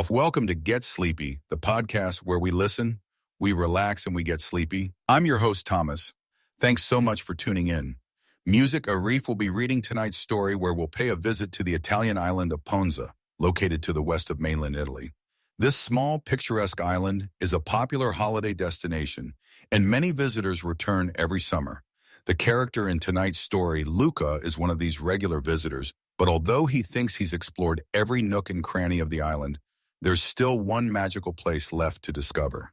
Welcome to Get Sleepy, the podcast where we listen, we relax, and we get sleepy. I'm your host, Thomas. Thanks so much for tuning in. Music Arif will be reading tonight's story where we'll pay a visit to the Italian island of Ponza, located to the west of mainland Italy. This small, picturesque island is a popular holiday destination, and many visitors return every summer. The character in tonight's story, Luca, is one of these regular visitors, but although he thinks he's explored every nook and cranny of the island, there's still one magical place left to discover.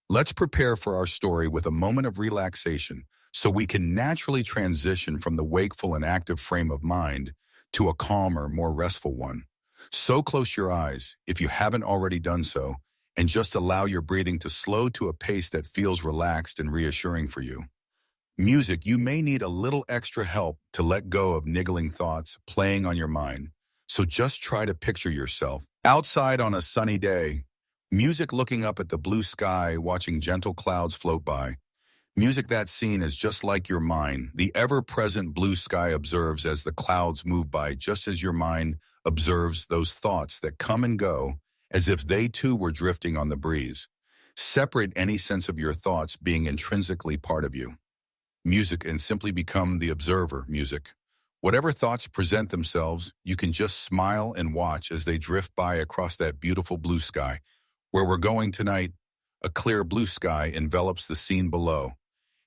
Let's prepare for our story with a moment of relaxation so we can naturally transition from the wakeful and active frame of mind to a calmer, more restful one. So close your eyes, if you haven't already done so, and just allow your breathing to slow to a pace that feels relaxed and reassuring for you. Music, you may need a little extra help to let go of niggling thoughts playing on your mind. So just try to picture yourself outside on a sunny day, music looking up at the blue sky, watching gentle clouds float by. Music that scene is just like your mind. The ever-present blue sky observes as the clouds move by, just as your mind observes those thoughts that come and go, as if they too were drifting on the breeze. Separate any sense of your thoughts being intrinsically part of you. Music, and simply become the observer. Music. Whatever thoughts present themselves, you can just smile and watch as they drift by across that beautiful blue sky. Where we're going tonight, a clear blue sky envelops the scene below,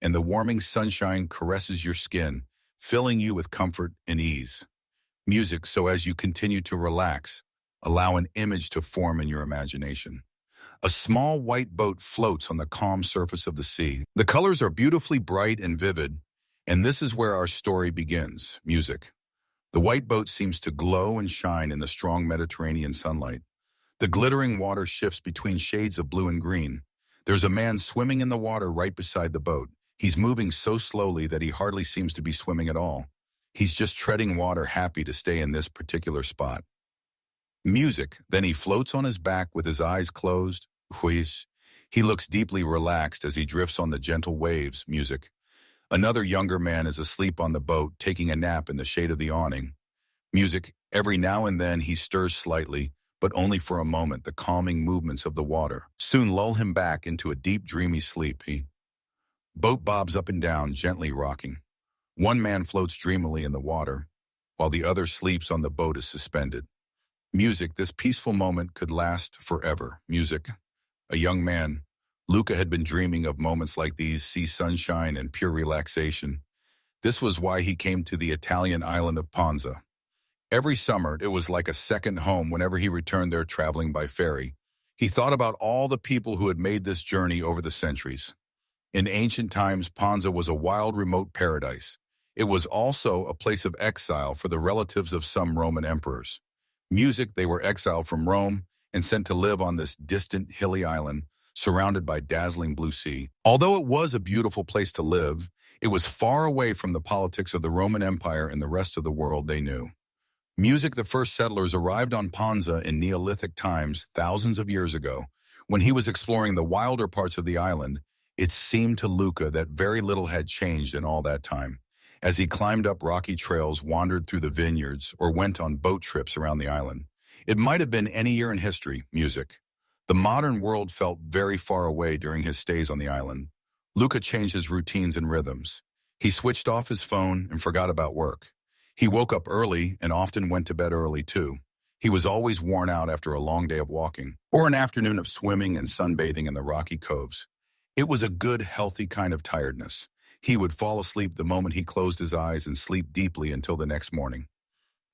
and the warming sunshine caresses your skin, filling you with comfort and ease. Music, so as you continue to relax, allow an image to form in your imagination. A small white boat floats on the calm surface of the sea. The colors are beautifully bright and vivid, and this is where our story begins. Music. The white boat seems to glow and shine in the strong Mediterranean sunlight. The glittering water shifts between shades of blue and green. There's a man swimming in the water right beside the boat. He's moving so slowly that he hardly seems to be swimming at all. He's just treading water, happy to stay in this particular spot. Music. Then he floats on his back with his eyes closed. He looks deeply relaxed as he drifts on the gentle waves. Music. Another younger man is asleep on the boat, taking a nap in the shade of the awning. Music. Every now and then he stirs slightly, but only for a moment. The calming movements of the water soon lull him back into a deep, dreamy sleep. Boat bobs up and down, gently rocking. One man floats dreamily in the water, while the other sleeps on the boat is suspended. Music. This peaceful moment could last forever. Music. A young man, Luca, had been dreaming of moments like these, sea sunshine and pure relaxation. This was why he came to the Italian island of Ponza. Every summer, it was like a second home whenever he returned there traveling by ferry. He thought about all the people who had made this journey over the centuries. In ancient times, Ponza was a wild, remote paradise. It was also a place of exile for the relatives of some Roman emperors. Music. They were exiled from Rome and sent to live on this distant, hilly island, surrounded by dazzling blue sea. Although it was a beautiful place to live, it was far away from the politics of the Roman Empire and the rest of the world they knew. Music. The first settlers arrived on Ponza in Neolithic times, thousands of years ago. When he was exploring the wilder parts of the island, it seemed to Luca that very little had changed in all that time. As he climbed up rocky trails, wandered through the vineyards, or went on boat trips around the island. It might have been any year in history. Music. The modern world felt very far away during his stays on the island. Luca changed his routines and rhythms. He switched off his phone and forgot about work. He woke up early and often went to bed early too. He was always worn out after a long day of walking, or an afternoon of swimming and sunbathing in the rocky coves. It was a good, healthy kind of tiredness. He would fall asleep the moment he closed his eyes and sleep deeply until the next morning.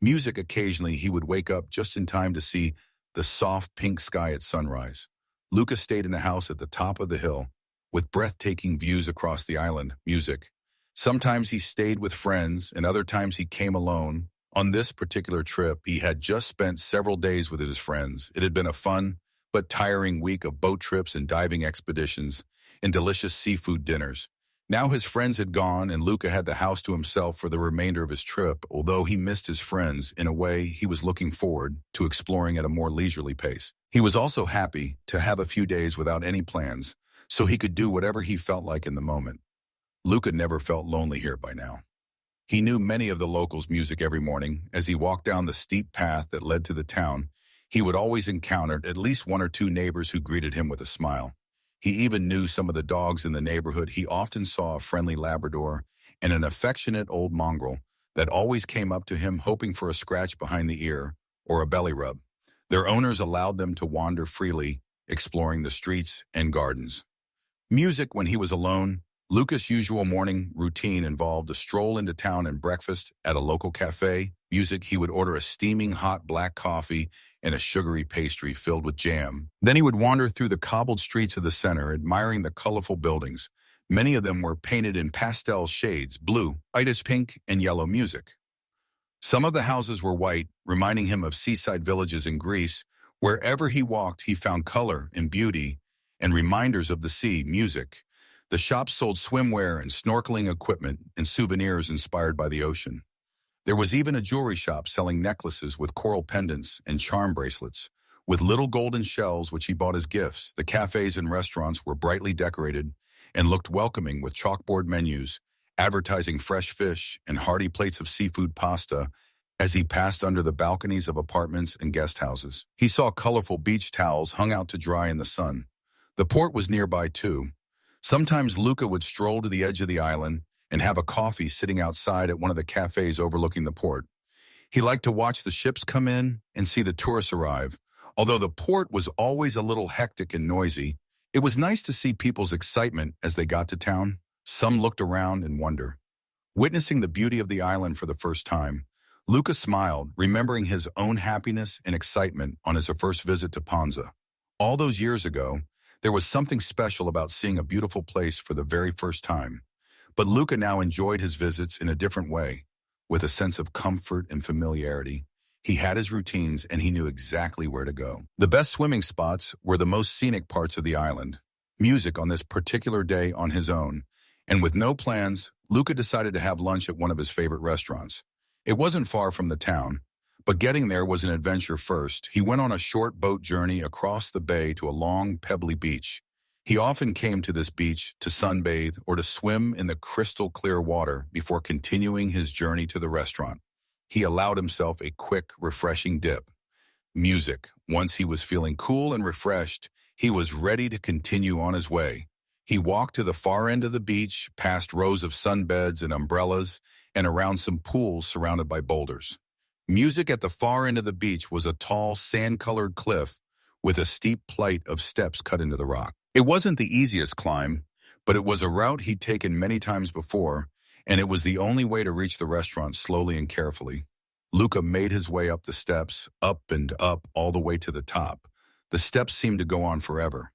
Music. Occasionally, he would wake up just in time to see the soft pink sky at sunrise. Luca stayed in a house at the top of the hill, with breathtaking views across the island. Music. Sometimes he stayed with friends, and other times he came alone. On this particular trip, he had just spent several days with his friends. It had been a fun but tiring week of boat trips and diving expeditions and delicious seafood dinners. Now his friends had gone, and Luca had the house to himself for the remainder of his trip. Although he missed his friends, in a way he was looking forward to exploring at a more leisurely pace. He was also happy to have a few days without any plans, so he could do whatever he felt like in the moment. Luca never felt lonely here by now. He knew many of the locals' music every morning. As he walked down the steep path that led to the town, He would always encounter at least one or two neighbors who greeted him with a smile. He even knew some of the dogs in the neighborhood. He often saw a friendly Labrador and an affectionate old mongrel that always came up to him hoping for a scratch behind the ear or a belly rub. Their owners allowed them to wander freely, exploring the streets and gardens. Music when he was alone. Lucas' usual morning routine involved a stroll into town and breakfast at a local cafe. Music, he would order a steaming hot black coffee and a sugary pastry filled with jam. Then he would wander through the cobbled streets of the center, admiring the colorful buildings. Many of them were painted in pastel shades, blue, itis pink, and yellow. Music. Some of the houses were white, reminding him of seaside villages in Greece. Wherever he walked, he found color and beauty and reminders of the sea. Music. The shops sold swimwear and snorkeling equipment and souvenirs inspired by the ocean. There was even a jewelry shop selling necklaces with coral pendants and charm bracelets, with little golden shells which he bought as gifts. The cafes and restaurants were brightly decorated and looked welcoming with chalkboard menus, advertising fresh fish and hearty plates of seafood pasta. As he passed under the balconies of apartments and guest houses, he saw colorful beach towels hung out to dry in the sun. The port was nearby too. Sometimes Luca would stroll to the edge of the island and have a coffee sitting outside at one of the cafes overlooking the port. He liked to watch the ships come in and see the tourists arrive. Although the port was always a little hectic and noisy, it was nice to see people's excitement as they got to town. Some looked around in wonder. Witnessing the beauty of the island for the first time, Luca smiled, remembering his own happiness and excitement on his first visit to Ponza. All those years ago, there was something special about seeing a beautiful place for the very first time. But Luca now enjoyed his visits in a different way, with a sense of comfort and familiarity. He had his routines and he knew exactly where to go. The best swimming spots were the most scenic parts of the island. Music on this particular day on his own. And with no plans, Luca decided to have lunch at one of his favorite restaurants. It wasn't far from the town, but getting there was an adventure first. He went on a short boat journey across the bay to a long, pebbly beach. He often came to this beach to sunbathe or to swim in the crystal clear water before continuing his journey to the restaurant. He allowed himself a quick, refreshing dip. Music. Once he was feeling cool and refreshed, he was ready to continue on his way. He walked to the far end of the beach, past rows of sunbeds and umbrellas, and around some pools surrounded by boulders. Music at the far end of the beach was a tall, sand-colored cliff with a steep flight of steps cut into the rock. It wasn't the easiest climb, but it was a route he'd taken many times before, and it was the only way to reach the restaurant slowly and carefully. Luca made his way up the steps, up and up, all the way to the top. The steps seemed to go on forever.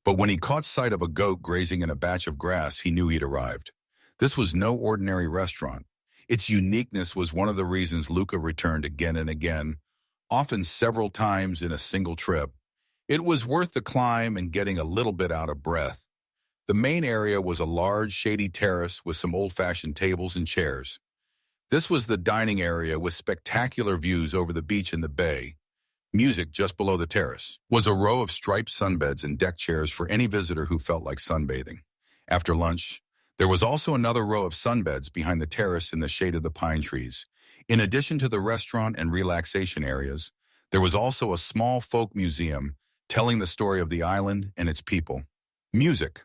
But when he caught sight of a goat grazing in a batch of grass, he knew he'd arrived. This was no ordinary restaurant. Its uniqueness was one of the reasons Luca returned again and again, often several times in a single trip. It was worth the climb and getting a little bit out of breath. The main area was a large, shady terrace with some old-fashioned tables and chairs. This was the dining area with spectacular views over the beach and the bay. Music just below the terrace was a row of striped sunbeds and deck chairs for any visitor who felt like sunbathing. After lunch, there was also another row of sunbeds behind the terrace in the shade of the pine trees. In addition to the restaurant and relaxation areas, there was also a small folk museum telling the story of the island and its people. Music.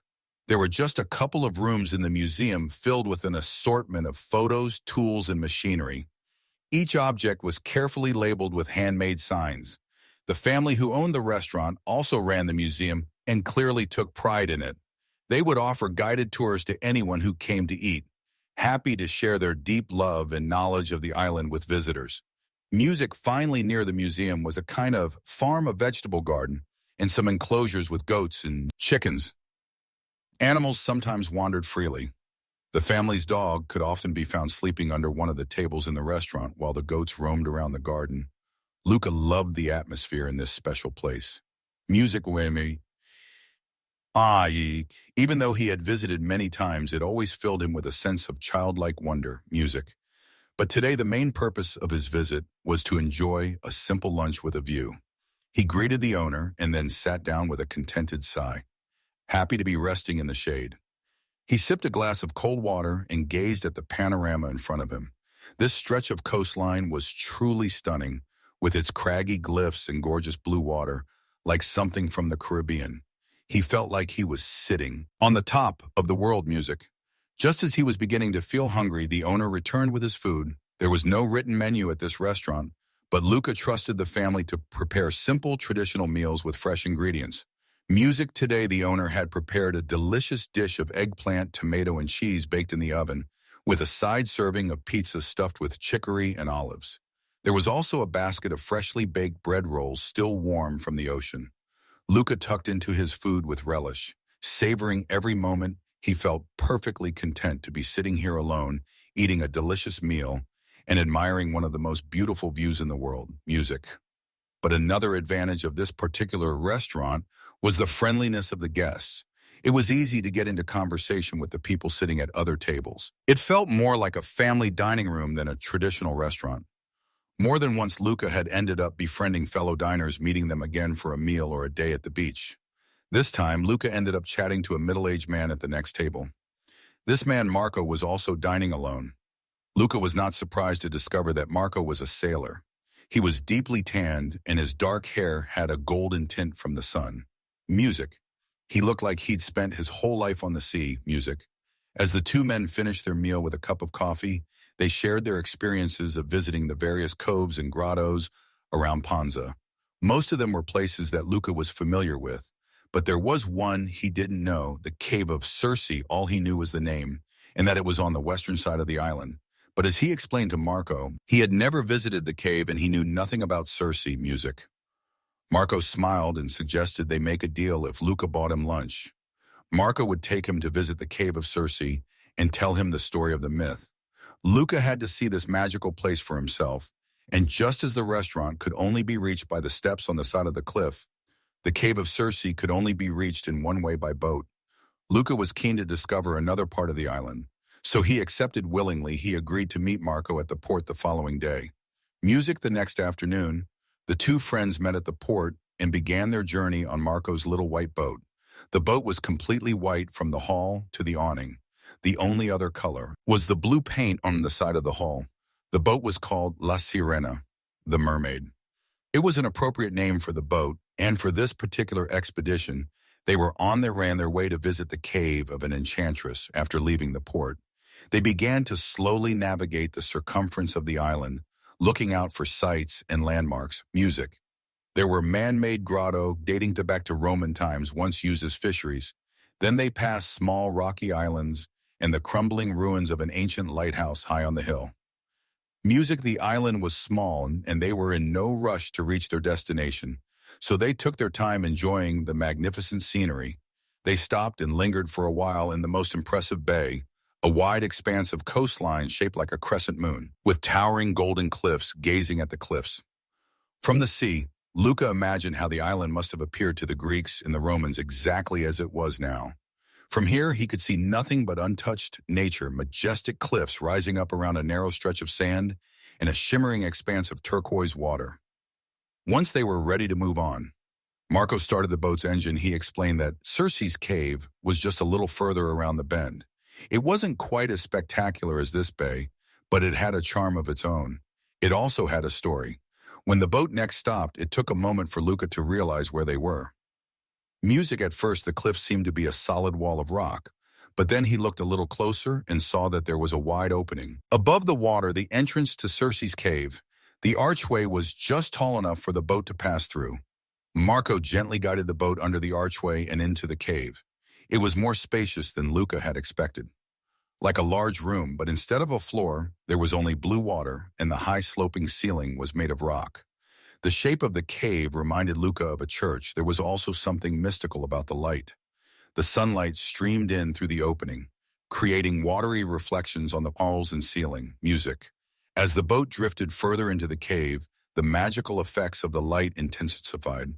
There were just a couple of rooms in the museum filled with an assortment of photos, tools, and machinery. Each object was carefully labeled with handmade signs. The family who owned the restaurant also ran the museum and clearly took pride in it. They would offer guided tours to anyone who came to eat, happy to share their deep love and knowledge of the island with visitors. Music finally near the museum was a kind of farm, a vegetable garden, and some enclosures with goats and chickens. Animals sometimes wandered freely. The family's dog could often be found sleeping under one of the tables in the restaurant while the goats roamed around the garden. Luca loved the atmosphere in this special place. Music with me. Even though he had visited many times, it always filled him with a sense of childlike wonder, music. But today the main purpose of his visit was to enjoy a simple lunch with a view. He greeted the owner and then sat down with a contented sigh, happy to be resting in the shade. He sipped a glass of cold water and gazed at the panorama in front of him. This stretch of coastline was truly stunning, with its craggy glyphs and gorgeous blue water, like something from the Caribbean. He felt like he was sitting on the top of the world music. Just as he was beginning to feel hungry, the owner returned with his food. There was no written menu at this restaurant, but Luca trusted the family to prepare simple, traditional meals with fresh ingredients. Music today, the owner had prepared a delicious dish of eggplant, tomato, and cheese baked in the oven, with a side serving of pizza stuffed with chicory and olives. There was also a basket of freshly baked bread rolls still warm from the ocean. Luca tucked into his food with relish, savoring every moment. He felt perfectly content to be sitting here alone, eating a delicious meal, and admiring one of the most beautiful views in the world, music. But another advantage of this particular restaurant was the friendliness of the guests. It was easy to get into conversation with the people sitting at other tables. It felt more like a family dining room than a traditional restaurant. More than once, Luca had ended up befriending fellow diners, meeting them again for a meal or a day at the beach. This time, Luca ended up chatting to a middle-aged man at the next table. This man, Marco, was also dining alone. Luca was not surprised to discover that Marco was a sailor. He was deeply tanned, and his dark hair had a golden tint from the sun. Music. He looked like he'd spent his whole life on the sea, music. As the two men finished their meal with a cup of coffee, they shared their experiences of visiting the various coves and grottos around Ponza. Most of them were places that Luca was familiar with, but there was one he didn't know, the cave of Circes. All he knew was the name, and that it was on the western side of the island. But as he explained to Marco, he had never visited the cave and he knew nothing about Circes, music. Marco smiled and suggested they make a deal if Luca bought him lunch. Marco would take him to visit the cave of Circes and tell him the story of the myth. Luca had to see this magical place for himself, and just as the restaurant could only be reached by the steps on the side of the cliff, the cave of Circes could only be reached in one way, by boat. Luca was keen to discover another part of the island, so he accepted willingly. He agreed to meet Marco at the port the following day. Music. The next afternoon, the two friends met at the port and began their journey on Marco's little white boat. The boat was completely white from the hull to the awning. The only other color was the blue paint on the side of the hull. The boat was called La Sirena, the mermaid. It was an appropriate name for the boat, and for this particular expedition, they were on their way to visit the cave of an enchantress after leaving the port. They began to slowly navigate the circumference of the island, looking out for sights and landmarks, music. There were man-made grotto dating back to Roman times, once used as fisheries. Then they passed small rocky islands and the crumbling ruins of an ancient lighthouse high on the hill. Music. The island was small and they were in no rush to reach their destination, so they took their time enjoying the magnificent scenery. They stopped and lingered for a while in the most impressive bay, a wide expanse of coastline shaped like a crescent moon, with towering golden cliffs gazing at the cliffs. From the sea, Luca imagined how the island must have appeared to the Greeks and the Romans exactly as it was now. From here, he could see nothing but untouched nature, majestic cliffs rising up around a narrow stretch of sand and a shimmering expanse of turquoise water. Once they were ready to move on, Marco started the boat's engine. He explained that Circes cave was just a little further around the bend. It wasn't quite as spectacular as this bay, but it had a charm of its own. It also had a story. When the boat next stopped, it took a moment for Luca to realize where they were. Music. At first, the cliff seemed to be a solid wall of rock, but then he looked a little closer and saw that there was a wide opening. Above the water, the entrance to Circes cave. The archway was just tall enough for the boat to pass through. Marco gently guided the boat under the archway and into the cave. It was more spacious than Luca had expected. Like a large room, but instead of a floor, there was only blue water, and the high sloping ceiling was made of rock. The shape of the cave reminded Luca of a church. There was also something mystical about the light. The sunlight streamed in through the opening, creating watery reflections on the walls and ceiling. Music. As the boat drifted further into the cave, the magical effects of the light intensified.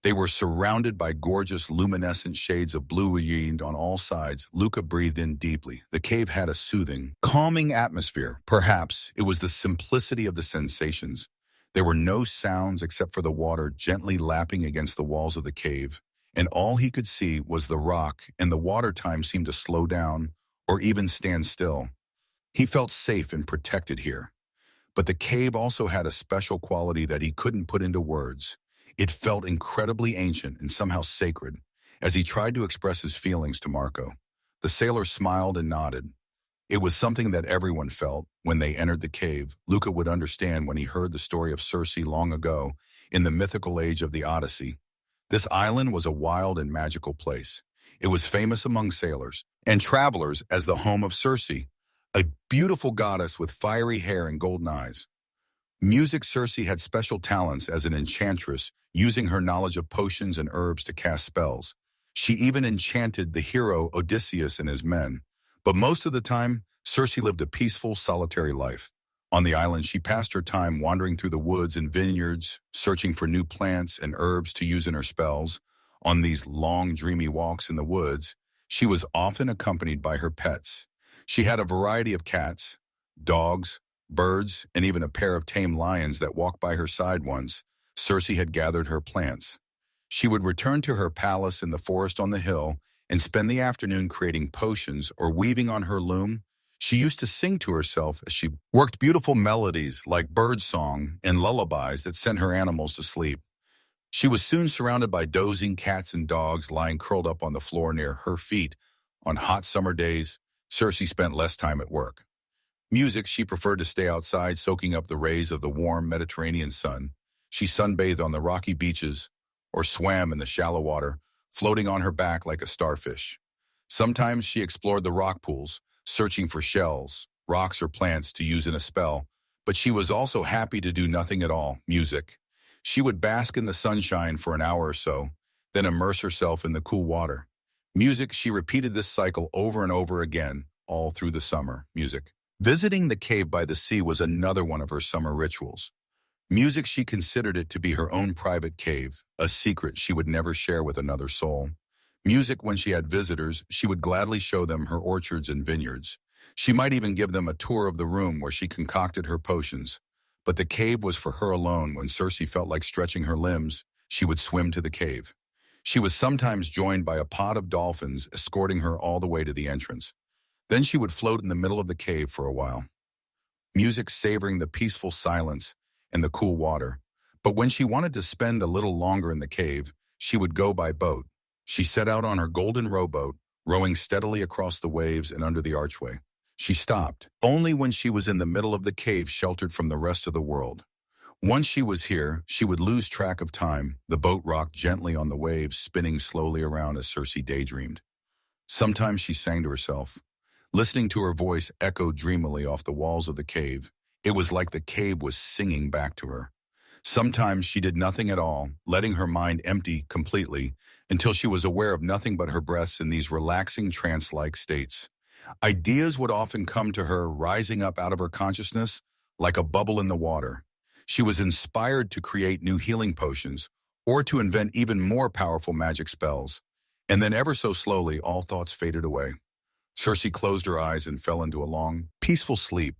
They were surrounded by gorgeous luminescent shades of blue on all sides. Luca breathed in deeply. The cave had a soothing, calming atmosphere. Perhaps it was the simplicity of the sensations. There were no sounds except for the water gently lapping against the walls of the cave, and all he could see was the rock, and the water time seemed to slow down or even stand still. He felt safe and protected here. But the cave also had a special quality that he couldn't put into words. It felt incredibly ancient and somehow sacred. As he tried to express his feelings to Marco, the sailor smiled and nodded. It was something that everyone felt when they entered the cave. Luca would understand when he heard the story of Circe long ago in the mythical age of the Odyssey. This island was a wild and magical place. It was famous among sailors and travelers as the home of Circe, a beautiful goddess with fiery hair and golden eyes. Music Circe had special talents as an enchantress, using her knowledge of potions and herbs to cast spells. She even enchanted the hero Odysseus and his men. But most of the time, Circe lived a peaceful, solitary life. On the island, she passed her time wandering through the woods and vineyards, searching for new plants and herbs to use in her spells. On these long, dreamy walks in the woods, she was often accompanied by her pets. She had a variety of cats, dogs, birds, and even a pair of tame lions that walked by her side once. Circe had gathered her plants. She would return to her palace in the forest on the hill and spend the afternoon creating potions or weaving on her loom. She used to sing to herself as she worked beautiful melodies like birdsong and lullabies that sent her animals to sleep. She was soon surrounded by dozing cats and dogs lying curled up on the floor near her feet. On hot summer days, Circe spent less time at work. Music, she preferred to stay outside soaking up the rays of the warm Mediterranean sun. She sunbathed on the rocky beaches or swam in the shallow water, floating on her back like a starfish. Sometimes she explored the rock pools, searching for shells, rocks, or plants to use in a spell, but she was also happy to do nothing at all, music. She would bask in the sunshine for an hour or so, then immerse herself in the cool water. Music, she repeated this cycle over and over again, all through the summer, music. Visiting the cave by the sea was another one of her summer rituals. Music, she considered it to be her own private cave, a secret she would never share with another soul. Music, when she had visitors, she would gladly show them her orchards and vineyards. She might even give them a tour of the room where she concocted her potions. But the cave was for her alone. When Circe felt like stretching her limbs, she would swim to the cave. She was sometimes joined by a pod of dolphins escorting her all the way to the entrance. Then she would float in the middle of the cave for a while. Music savoring the peaceful silence and the cool water. But when she wanted to spend a little longer in the cave, she would go by boat. She set out on her golden rowboat, rowing steadily across the waves and under the archway. She stopped only when she was in the middle of the cave, sheltered from the rest of the world. Once she was here, she would lose track of time. The boat rocked gently on the waves, spinning slowly around as Circe daydreamed. Sometimes she sang to herself, listening to her voice echo dreamily off the walls of the cave. It was like the cave was singing back to her. Sometimes she did nothing at all, letting her mind empty completely until she was aware of nothing but her breaths in these relaxing trance-like states. Ideas would often come to her, rising up out of her consciousness like a bubble in the water. She was inspired to create new healing potions or to invent even more powerful magic spells. And then ever so slowly, all thoughts faded away. Circe closed her eyes and fell into a long, peaceful sleep.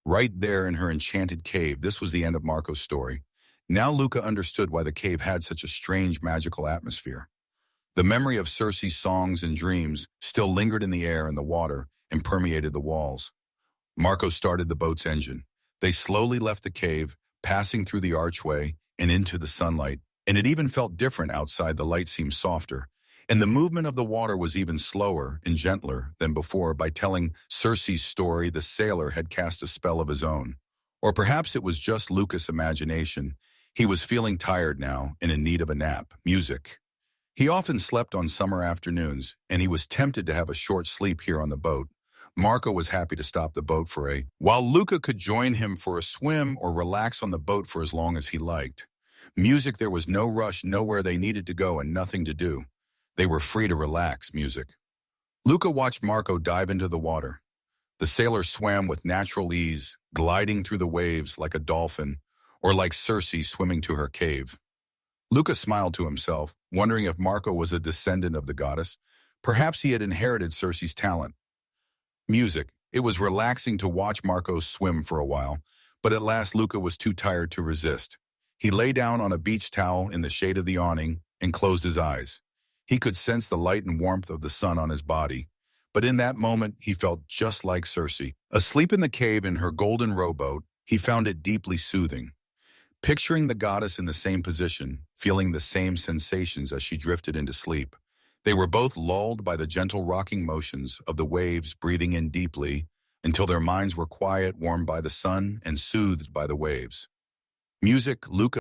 Right there in her enchanted cave, this was the end of Marco's story. Now Luca understood why the cave had such a strange, magical atmosphere. The memory of Circe's songs and dreams still lingered in the air and the water and permeated the walls. Marco started the boat's engine. They slowly left the cave, passing through the archway and into the sunlight, and it even felt different outside. The light seemed softer, and the movement of the water was even slower and gentler than before. By telling Circe's story, the sailor had cast a spell of his own. Or perhaps it was just Luca's imagination. He was feeling tired now and in need of a nap. Music. He often slept on summer afternoons, and he was tempted to have a short sleep here on the boat. Marco was happy to stop the boat while Luca could join him for a swim or relax on the boat for as long as he liked. Music, there was no rush, nowhere they needed to go and nothing to do. They were free to relax. Music. Luca watched Marco dive into the water. The sailor swam with natural ease, gliding through the waves like a dolphin or like Circe swimming to her cave. Luca smiled to himself, wondering if Marco was a descendant of the goddess. Perhaps he had inherited Circe's talent. Music. It was relaxing to watch Marco swim for a while, but at last Luca was too tired to resist. He lay down on a beach towel in the shade of the awning and closed his eyes. He could sense the light and warmth of the sun on his body, but in that moment he felt just like Circe. Asleep in the cave in her golden rowboat, He found it deeply soothing. Picturing the goddess in the same position, feeling the same sensations as she drifted into sleep, they were both lulled by the gentle rocking motions of the waves, breathing in deeply until their minds were quiet, warmed by the sun, and soothed by the waves. Music, Luca.